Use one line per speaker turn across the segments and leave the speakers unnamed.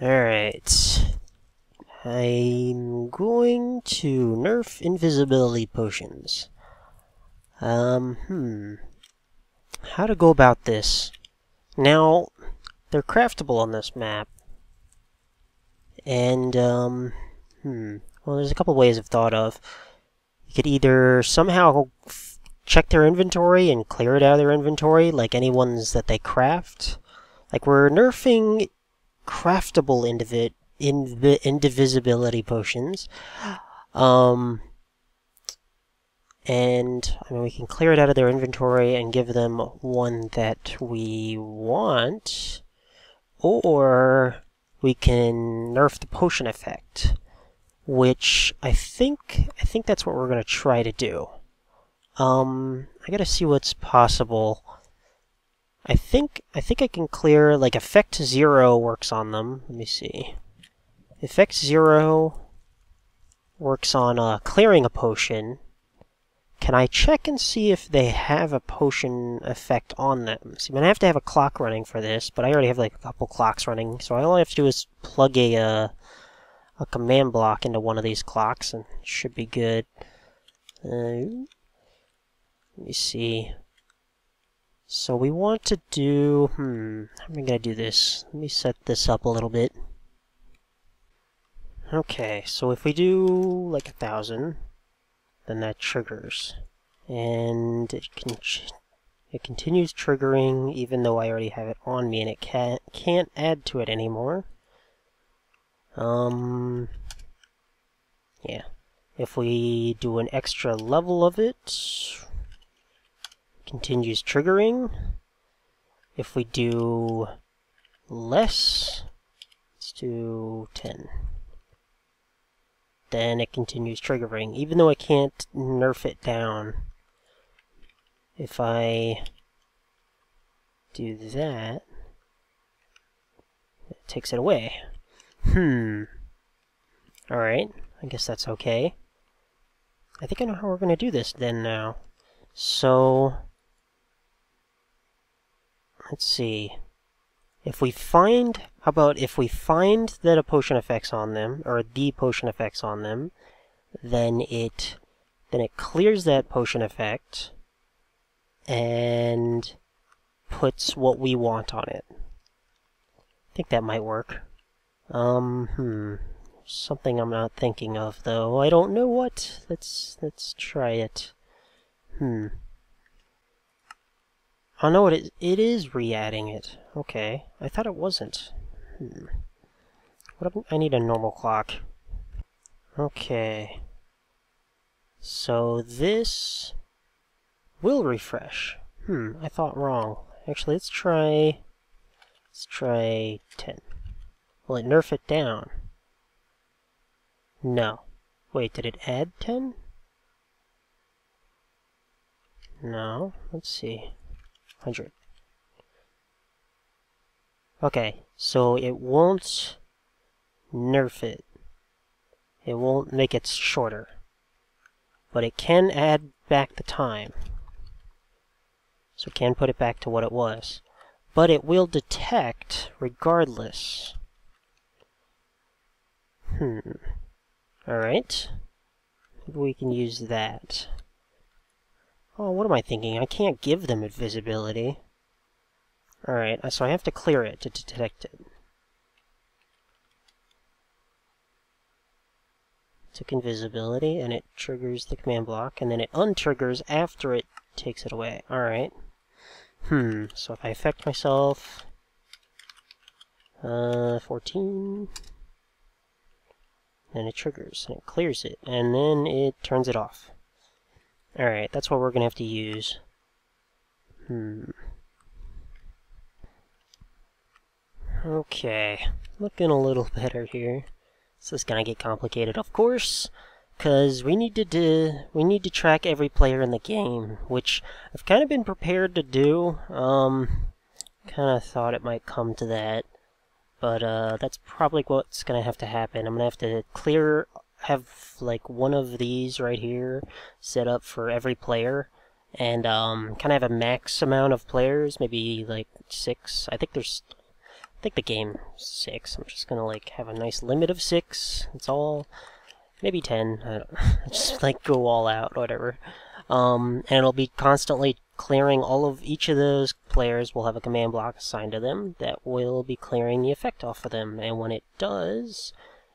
Alright. I'm going to nerf invisibility potions. How to go about this? Now, they're craftable on this map. And, well, there's a couple ways I've thought of. You could either somehow check their inventory and clear it out of their inventory, like any ones that they craft. Like, we're nerfing craftable indivisibility potions. And, I mean, we can clear it out of their inventory and give them one that we want. Or we can nerf the potion effect, which I think that's what we're going to try to do. I gotta see what's possible. I think I can clear, like, effect 0 works on them. Let me see. Effect 0 works on clearing a potion. Can I check and see if they have a potion effect on them? See, I'm gonna have to have a clock running for this, but I already have like a couple clocks running, so all I have to do is plug a command block into one of these clocks, and it should be good. Let me see. So we want to do, how am I gonna do this? Let me set this up a little bit. Okay, so if we do like 1,000, then that triggers. And it continues triggering even though I already have it on me, and it can't add to it anymore. Yeah. If we do an extra level of it, continues triggering. If we do less, let's do 10. Then it continues triggering, even though I can't nerf it down. If I do that, it takes it away. Alright, I guess that's okay. I think I know how we're going to do this then now. So, let's see. If we find, how about if we find that a potion effect's on them, or the potion effect's on them, then it clears that potion effect and puts what we want on it. I think that might work. Something I'm not thinking of though. I don't know what. Let's try it. Oh no, it is re-adding it. Okay, I thought it wasn't. I need a normal clock. Okay. So this will refresh. I thought wrong. Actually, let's try 10. Will it nerf it down? No. Wait, did it add 10? No. Let's see. 100. Okay, so it won't nerf it. It won't make it shorter. But it can add back the time. So it can put it back to what it was. But it will detect regardless. Alright. Maybe we can use that. Oh, what am I thinking? I can't give them invisibility. Alright, so I have to clear it to detect it. Took invisibility, and it triggers the command block, and then it untriggers after it takes it away. Alright. So if I affect myself... 14... then it triggers, and it clears it, and then it turns it off. Alright, that's what we're gonna have to use. Okay, looking a little better here. This is gonna get complicated, of course, because we need to track every player in the game, which I've kind of been prepared to do. Kind of thought it might come to that, but that's probably what's gonna have to happen. I'm gonna have to have like one of these right here set up for every player, and kind of have a max amount of players, maybe like 6. I think think the game's 6. I'm just gonna like have a nice limit of 6. That's all. Maybe 10. I don't just like go all out, whatever. And it'll be constantly clearing all of each of those players will have a command block assigned to them that will be clearing the effect off of them. And when it does,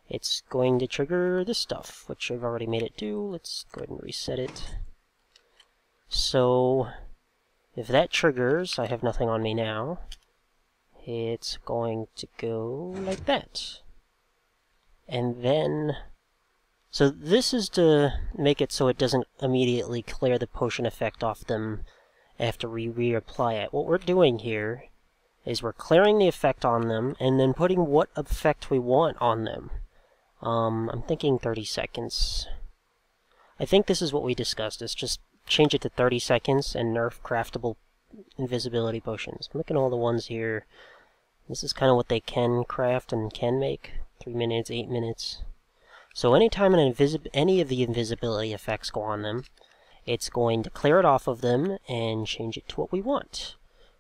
it's going to trigger this stuff, which I've already made it do. Let's go ahead and reset it. So if that triggers, I have nothing on me now. It's going to go like that. And then, so this is to make it so it doesn't immediately clear the potion effect off them after we reapply it. What we're doing here is we're clearing the effect on them and then putting what effect we want on them. I'm thinking 30 seconds. I think this is what we discussed, is just change it to 30 seconds and nerf craftable invisibility potions. I'm looking at all the ones here. This is kind of what they can craft and can make. 3 minutes, 8 minutes. So anytime any of the invisibility effects go on them, it's going to clear it off of them and change it to what we want.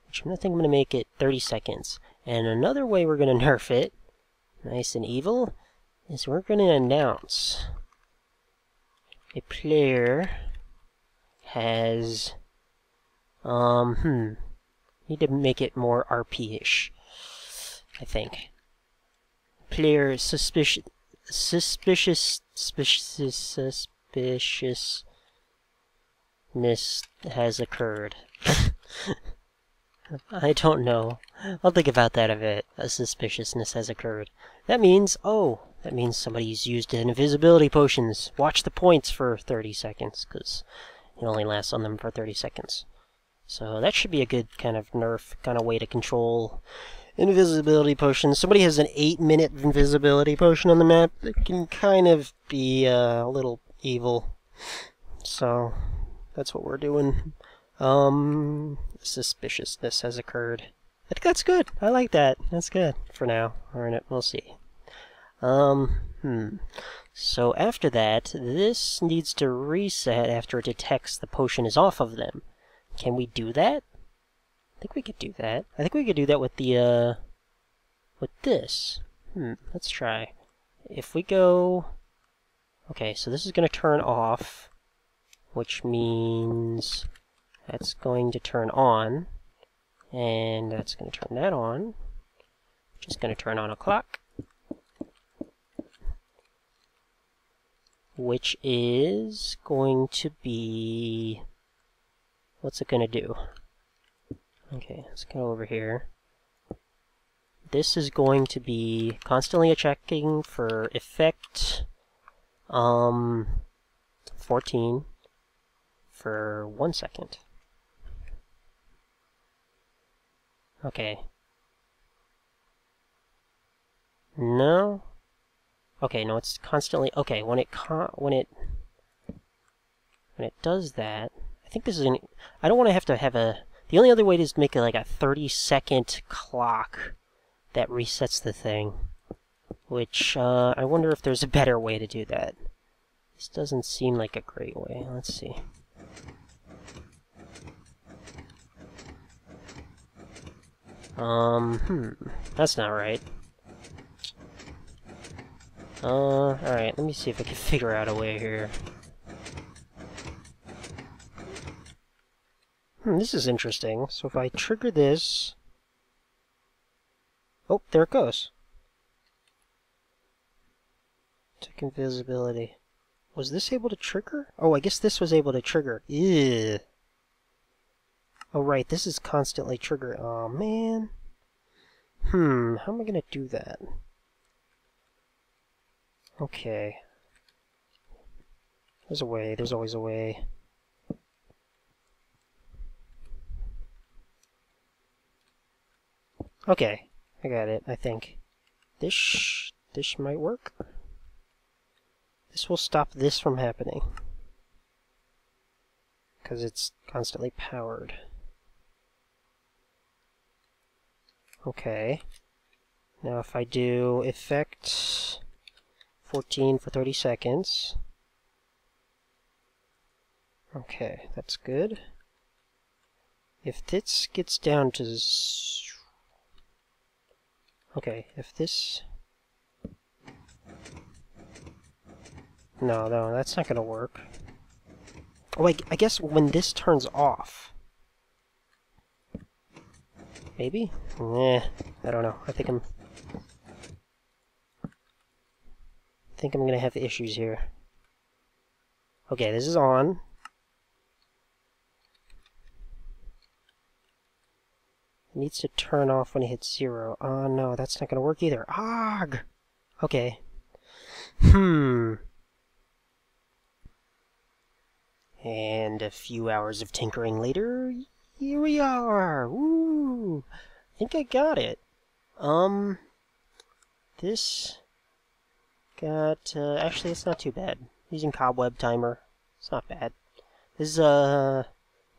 Which I think I'm going to make it 30 seconds. And another way we're going to nerf it, nice and evil, is we're going to announce a player has, need to make it more RP-ish, I think. Player suspiciousness has occurred. I don't know. I'll think about that a bit. A suspiciousness has occurred. That means, that means somebody's used invisibility potions. Watch the points for 30 seconds, because it only lasts on them for 30 seconds. So that should be a good kind of nerf, kind of way to control invisibility potions. Somebody has an 8-minute invisibility potion on the map. It can kind of be a little evil. So that's what we're doing. Suspiciousness has occurred. I think that's good. I like that. That's good for now. Alright, we'll see. So after that, this needs to reset after it detects the potion is off of them. Can we do that? I think we could do that. I think we could do that with the, with this. Let's try. If we go... Okay, so this is going to turn off, which means that's going to turn on, and that's going to turn that on, which is going to turn on a clock, which is going to be... What's it going to do? Okay, let's go over here. This is going to be constantly checking for effect 14 for 1 second. Okay. No? Okay, no, it's constantly... Okay, when it does that, I think this is an... I don't want to have a... The only other way is to make it like a 30-second clock that resets the thing. Which, I wonder if there's a better way to do that. This doesn't seem like a great way. Let's see. That's not right. Alright, let me see if I can figure out a way here. This is interesting. So if I trigger this... Oh, there it goes. Took invisibility. Was this able to trigger? Oh, I guess this was able to trigger. Ew. Oh, right, this is constantly trigger. Oh, man. How am I gonna do that? Okay. There's a way. There's always a way. Okay, I got it, I think. This might work. This will stop this from happening. Because it's constantly powered. Okay. Now if I do effect 14 for 30 seconds. Okay, that's good. If this gets down to... Okay, if this... No, that's not gonna work. Oh, I guess when this turns off... Maybe? I don't know. I think I'm gonna have issues here. Okay, this is on. It needs to turn off when it hits 0. Oh no, that's not gonna work either. Arg! Okay. And a few hours of tinkering later, here we are! Woo! I think I got it. This got, actually it's not too bad. Using cobweb timer, it's not bad. This is, I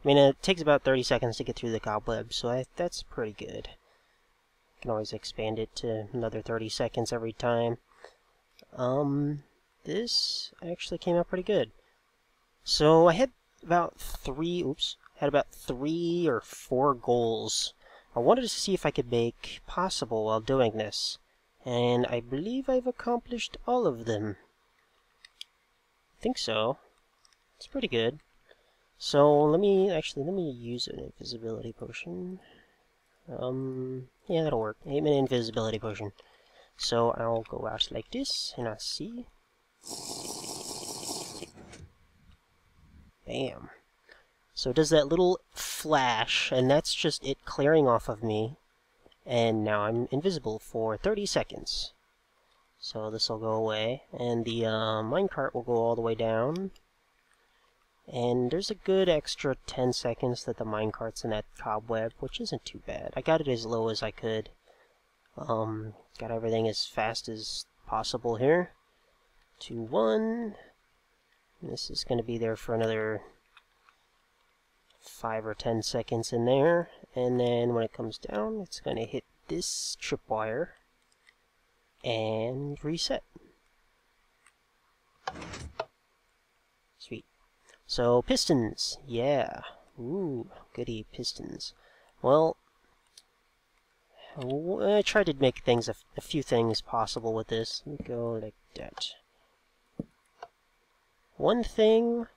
mean, it takes about 30 seconds to get through the cobweb, so that's pretty good. You can always expand it to another 30 seconds every time. This actually came out pretty good. So I had about 3 or 4 goals I wanted to see if I could make possible while doing this, and I believe I've accomplished all of them. I think so. It's pretty good. So let me use an invisibility potion. Yeah, that'll work. 8-minute invisibility potion. So I'll go out like this, and I'll see. Bam. So it does that little flash, and that's just it clearing off of me. And now I'm invisible for 30 seconds. So this will go away, and the minecart will go all the way down. And there's a good extra 10 seconds that the minecart's in that cobweb, which isn't too bad. I got it as low as I could. Got everything as fast as possible here. 2, 1. This is going to be there for another 5 or 10 seconds in there. And then when it comes down, it's going to hit this tripwire and reset. Sweet. So, pistons. Yeah. Ooh, goody pistons. Well, I tried to make things a few things possible with this. Let me go like that. One thing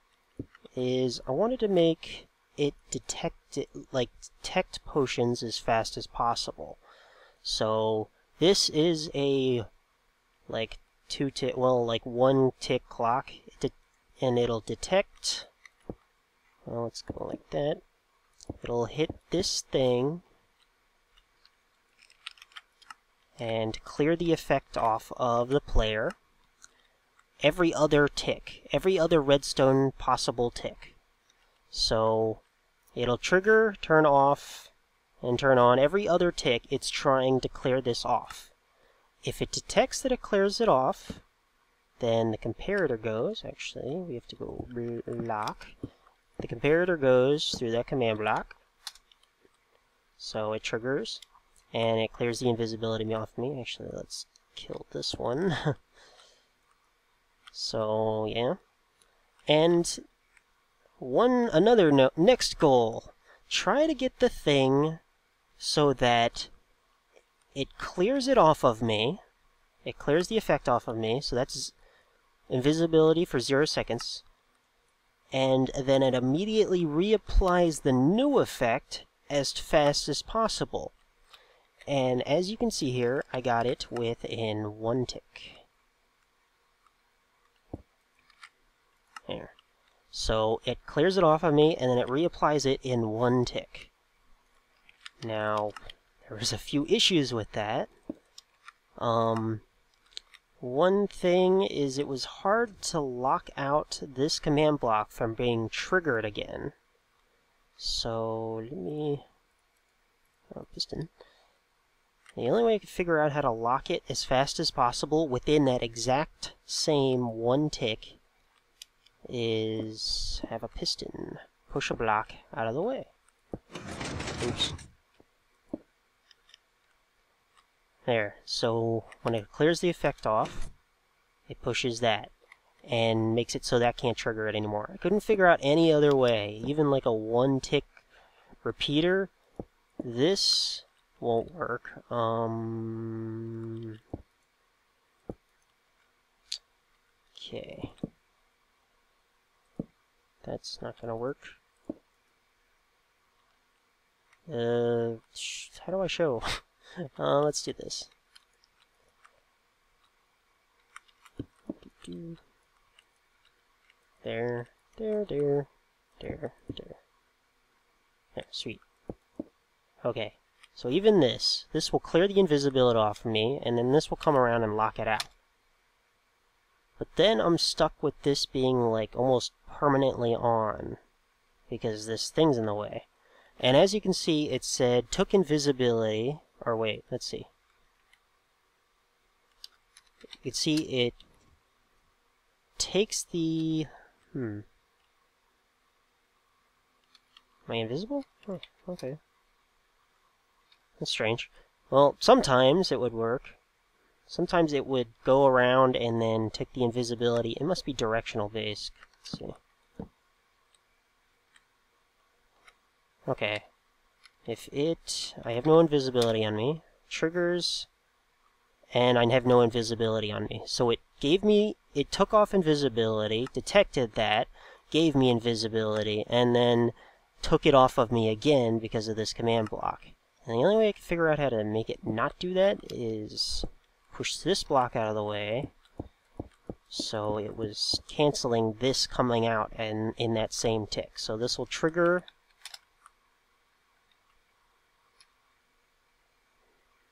is I wanted to make it detect potions as fast as possible. So this is a like 1 tick clock, and it'll detect. Well, let's go like that. It'll hit this thing and clear the effect off of the player every other tick, every other redstone possible tick. So it'll trigger, turn off, and turn on every other tick it's trying to clear this off. If it detects that it clears it off, then the comparator goes, actually, we have to go lock. The comparator goes through that command block. So it triggers, and it clears the invisibility off me. Actually, let's kill this one. So, yeah. And next goal. Try to get the thing so that it clears it off of me. It clears the effect off of me, so that's invisibility for 0 seconds. And then it immediately reapplies the new effect as fast as possible. And as you can see here, I got it within 1 tick. There. So it clears it off of me, and then it reapplies it in 1 tick. Now, there was a few issues with that. One thing is it was hard to lock out this command block from being triggered again. So, let me... Oh, piston. The only way I could figure out how to lock it as fast as possible within that exact same 1 tick is have a piston push a block out of the way. Oops. There. So when it clears the effect off, it pushes that and makes it so that can't trigger it anymore. I couldn't figure out any other way. Even like a 1 tick repeater, this won't work. Okay. That's not gonna work. How do I show? Let's do this. There. There, sweet. Okay, so even this will clear the invisibility off of me, and then this will come around and lock it out. But then I'm stuck with this being like almost permanently on, because this thing's in the way. And as you can see, it said took invisibility, or wait, let's see. You can see it takes the, Am I invisible? Oh, okay. That's strange. Well, sometimes it would work. Sometimes it would go around and then take the invisibility. It must be directional based. Let's see. Okay. If I have no invisibility on me, triggers, and I have no invisibility on me. So it took off invisibility, detected that, gave me invisibility, and then took it off of me again because of this command block. And the only way I can figure out how to make it not do that is push this block out of the way, so it was canceling this coming out and in that same tick. So this will trigger.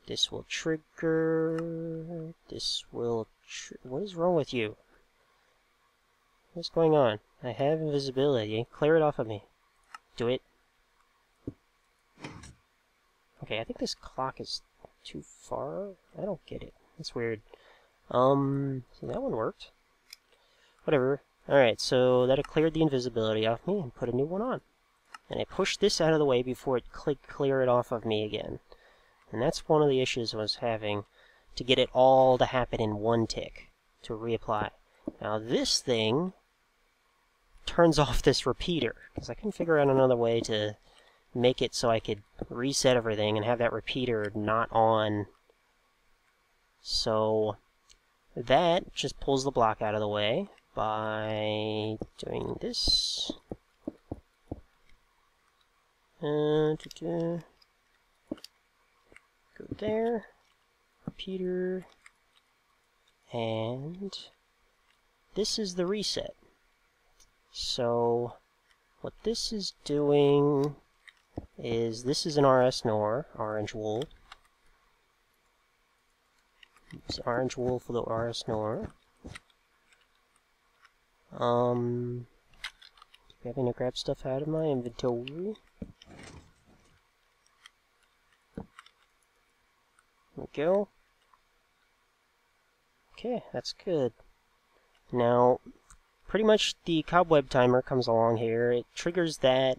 This will trigger. This will. What is wrong with you? What's going on? I have invisibility. Clear it off of me. Do it. Okay, I think this clock is too far. I don't get it. That's weird. So that one worked. Whatever. Alright, so that cleared the invisibility off me and put a new one on. And I pushed this out of the way before it clear it off of me again. And that's one of the issues I was having, to get it all to happen in one tick, to reapply. Now this thing turns off this repeater, because I couldn't figure out another way to make it so I could reset everything and have that repeater not on. So that just pulls the block out of the way by doing this. Go there, repeater, and this is the reset. So what this is doing is, this is an RS NOR, orange wool. It's orange wool for the RS NOR. Having to grab stuff out of my inventory. There we go. Okay, that's good. Now, pretty much the cobweb timer comes along here. It triggers that,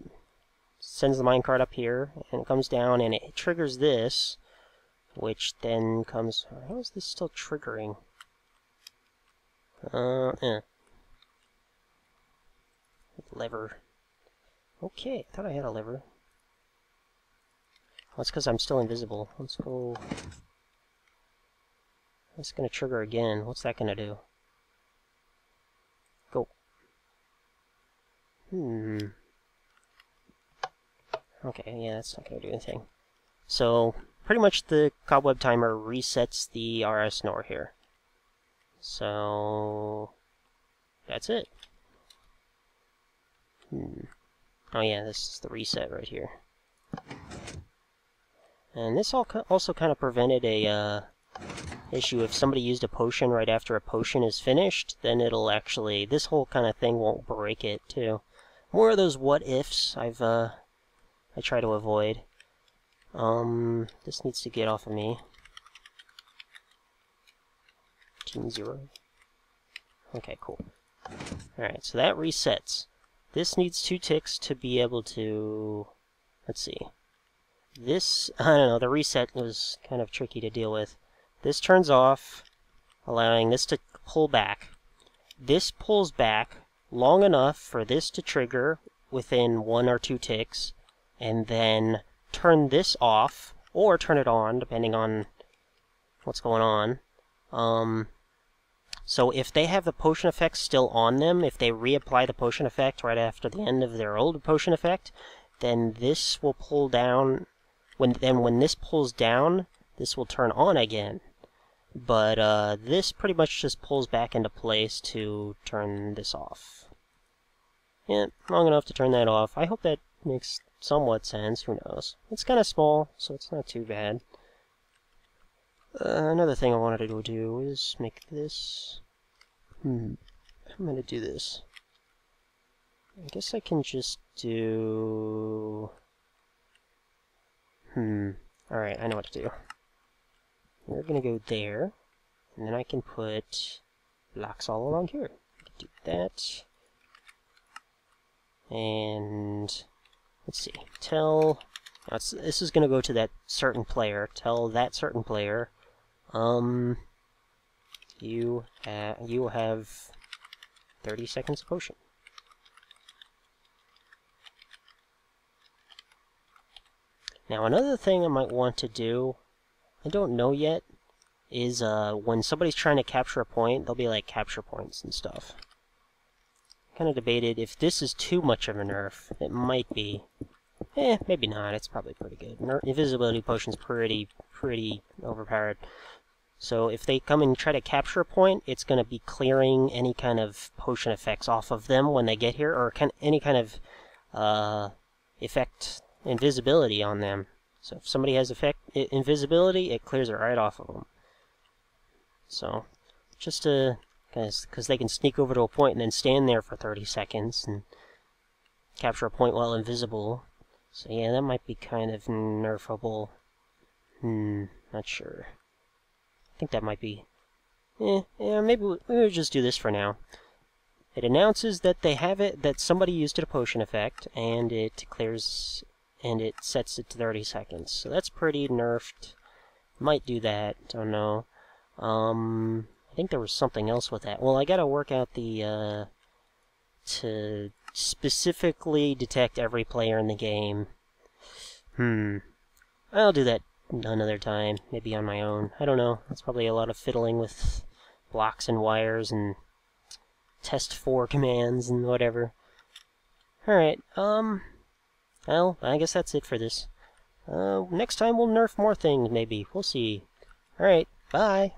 sends the minecart up here, and it comes down and it triggers this, which then comes. How is this still triggering? Lever. Okay, I thought I had a lever. Well, that's because I'm still invisible. Let's go. It's going to trigger again. What's that going to do? Go. Okay, yeah, that's not going to do anything. So, pretty much the cobweb timer resets the RS NOR here. So, that's it. Oh yeah, this is the reset right here. And this also kind of prevented a issue. If somebody used a potion right after a potion is finished, then it'll actually, this whole kind of thing won't break it too. More of those what ifs I try to avoid. This needs to get off of me. Team 0. Okay, cool. Alright, so that resets. This needs 2 ticks to be able to, let's see. This, I don't know, the reset was kind of tricky to deal with. This turns off, allowing this to pull back. This pulls back long enough for this to trigger within 1 or 2 ticks, and then turn this off or turn it on, depending on what's going on. So if they have the potion effect still on them, if they reapply the potion effect right after the end of their old potion effect, then this will pull down. When this pulls down, this will turn on again. But this pretty much just pulls back into place to turn this off. Yeah, long enough to turn that off. I hope that makes somewhat sense. Who knows? It's kind of small, so it's not too bad. Another thing I wanted to do is make this. I'm going to do this. I guess I can just do... Alright, I know what to do. We're going to go there, and then I can put blocks all along here. Do that. And let's see. This is going to go to that certain player. Tell that certain player, you have 30 seconds of potion. Now another thing I might want to do, I don't know yet, is when somebody's trying to capture a point, there'll be like capture points and stuff. Kind of debated if this is too much of a nerf. It might be. Maybe not. It's probably pretty good. Invisibility potion's pretty overpowered. So if they come and try to capture a point, it's going to be clearing any kind of potion effects off of them when they get here, or any kind of effect invisibility on them. So if somebody has invisibility, it clears it right off of them. So just to, because they can sneak over to a point and then stand there for 30 seconds and capture a point while invisible. So yeah, that might be kind of nerfable. Not sure. I think that might be... yeah, maybe we'll just do this for now. It announces that they have it, that somebody used a potion effect, and it clears, and it sets it to 30 seconds. So that's pretty nerfed. Might do that, don't know. I think there was something else with that. Well, I gotta work out the, to specifically detect every player in the game. I'll do that another time, maybe on my own. I don't know. It's probably a lot of fiddling with blocks and wires and test 4 commands and whatever. Alright, well, I guess that's it for this. Next time we'll nerf more things, maybe. We'll see. Alright, bye!